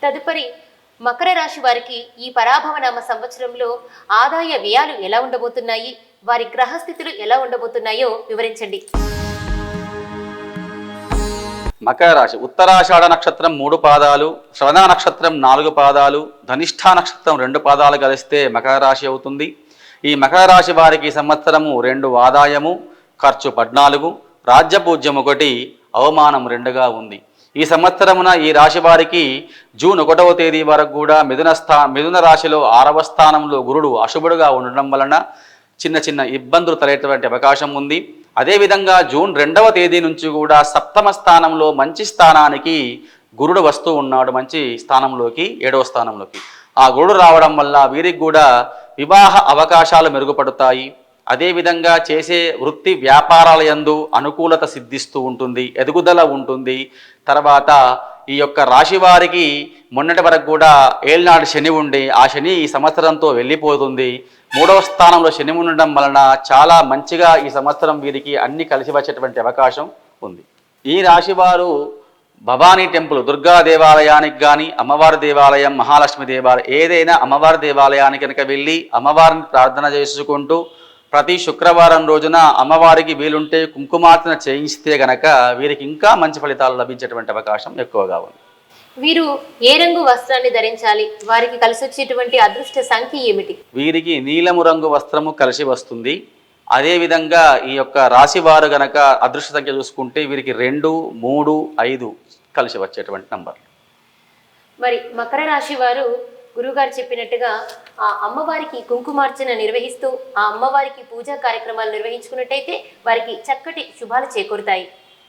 తదుపరి మకర రాశి వారికి ఈ పరాభవనామ సంవత్సరంలో ఆదాయ వ్యయాలు ఎలా ఉండబోతున్నాయి, వారి గ్రహస్థితులు ఎలా ఉండబోతున్నాయో వివరించండి. మకర రాశి ఉత్తరాషాఢ నక్షత్రం 3 పాదాలు, శ్రవణ నక్షత్రం 4 పాదాలు, ధనిష్ఠా నక్షత్రం 2 పాదాలు కలిస్తే మకర రాశి అవుతుంది. ఈ మకర రాశి వారికి సంవత్సరము 2 ఆదాయము, ఖర్చు 14, రాజ్యపూజ్యం 1, అవమానం 2గా ఉంది. ఈ సంవత్సరమున ఈ రాశి వారికి జూన్ 1వ తేదీ వరకు కూడా మిథున రాశిలో 6వ స్థానంలో గురుడు అశుభుడుగా ఉండడం వలన చిన్న చిన్న ఇబ్బందులు తలెట్టేటువంటి అవకాశం ఉంది. అదేవిధంగా జూన్ 2వ తేదీ నుంచి కూడా 7వ స్థానంలో మంచి స్థానానికి గురుడు వస్తూ ఉన్నాడు, మంచి స్థానంలోకి 7వ స్థానంలోకి. ఆ గురుడు రావడం వల్ల వీరికి కూడా వివాహ అవకాశాలు మెరుగుపడతాయి. అదేవిధంగా చేసే వృత్తి వ్యాపారాల యందు అనుకూలత సిద్ధిస్తూ ఉంటుంది, ఎదుగుదల ఉంటుంది. తర్వాత ఈ యొక్క రాశి వారికి మొన్నటి వరకు కూడా ఏళ్ళనాడు శని ఉండి ఆ శని ఈ సంవత్సరంతో వెళ్ళిపోతుంది. 3వ స్థానంలో శని ఉండడం వలన చాలా మంచిగా ఈ సంవత్సరం వీరికి అన్ని కలిసి వచ్చేటువంటి అవకాశం ఉంది. ఈ రాశి వారు భవానీ టెంపుల్, దుర్గా దేవాలయానికి కానీ, అమ్మవారి దేవాలయం, మహాలక్ష్మి దేవాలయం, ఏదైనా అమ్మవారి దేవాలయానికి కనుక వెళ్ళి అమ్మవారిని ప్రార్థన చేసుకుంటూ ప్రతి శుక్రవారం రోజున అమ్మవారికి వీలుంటే కుంకుమార్చన చేయిస్తే గనక వీరికి ఇంకా మంచి ఫలితాలు లభించేటువంటి అవకాశం ఎక్కువగా ఉంది. వీరు ఏ రంగు వస్త్రాన్ని ధరించాలి, వారికి కలిసి వచ్చేటువంటి అదృష్ట సంఖ్య ఏమిటి? వీరికి నీలము రంగు వస్త్రము కలిసి వస్తుంది. అదేవిధంగా ఈ యొక్క రాశి వారు గనక అదృష్ట సంఖ్య చూసుకుంటే వీరికి 2, 3, 5 కలిసి వచ్చేటువంటి నంబర్లు. మరి మకర రాశి వారు గురువుగారు చెప్పినట్టుగా ఆ అమ్మవారికి కుంకుమార్చన నిర్వహిస్తూ ఆ అమ్మవారికి పూజా కార్యక్రమాలు నిర్వహించుకున్నట్టయితే వారికి చక్కటి శుభాలు చేకూరుతాయి.